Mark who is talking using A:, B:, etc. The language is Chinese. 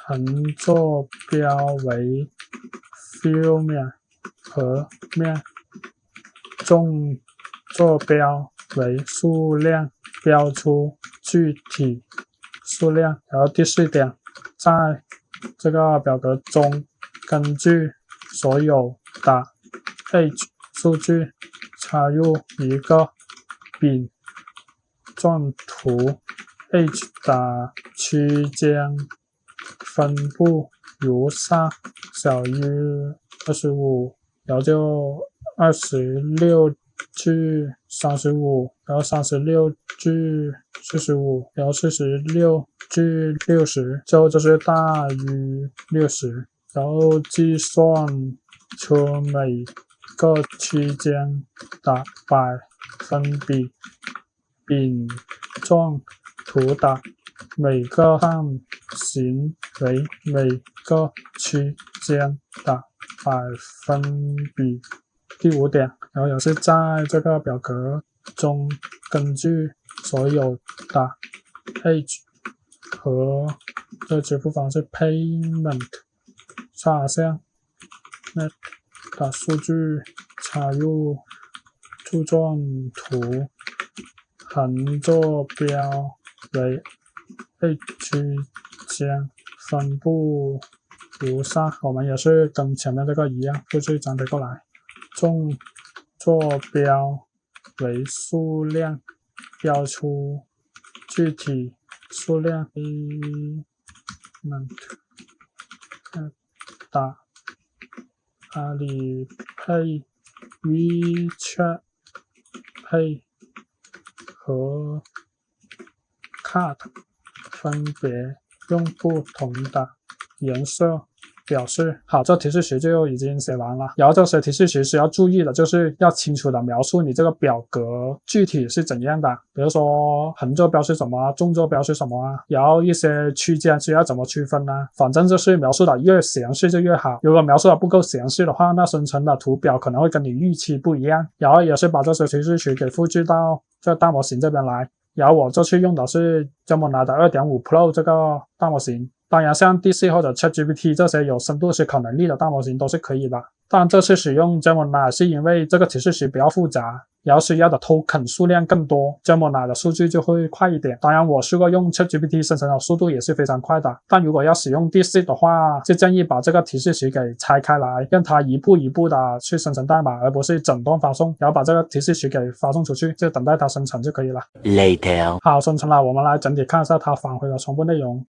A: 横坐标为 fill 面和面，纵坐标为数量，标出具体数量。然后第4点，在这个表格中，根据所有的 age 数据插入一个饼状图 age 的区间分布如下：小于25，然后就26至35，然后36至45，然后46至60，最后就是大于60，然后计算出每个区间的百分比，饼状图的每个范型为每个区间的百分比。第5点，然后也是在这个表格中，根据所有的 age 和这支付方式 payment 插项 net 的数据插入柱状图，横坐标为 age 区间分布如下。我们也是跟前面这个一样，数据粘贴过来。纵坐标为数量，标出具体数量。打阿里 Pay、WeChat Pay 和 Card 分别用不同的颜色表示。好，这提示词就已经写完了。然后这些提示词需要注意的就是要清楚的描述你这个表格具体是怎样的，比如说横坐标是什么，纵坐标是什么啊，然后一些区间需要怎么区分呢？反正就是描述的越详细就越好。如果描述的不够详细的话，那生成的图表可能会跟你预期不一样。然后也是把这些提示词给复制到这大模型这边来。然后我这次用的是 Gemini 的 2.5 Pro 这个大模型。当然像 DeepSeek 或者 ChatGPT 这些有深度思考能力的大模型都是可以的。但这次使用 Gemini 是因为这个提示词比较复杂，然后需要的 token 数量更多， Gemini 的数据就会快一点。当然我试过用 ChatGPT 生成的速度也是非常快的。但如果要使用 DeepSeek 的话，就建议把这个提示词给拆开来，让它一步一步的去生成代码，而不是整段发送，然后把这个提示词给发送出去，就等待它生成就可以了。
B: Later.
A: 好，生成了，我们来整体看一下它返回的全部内容。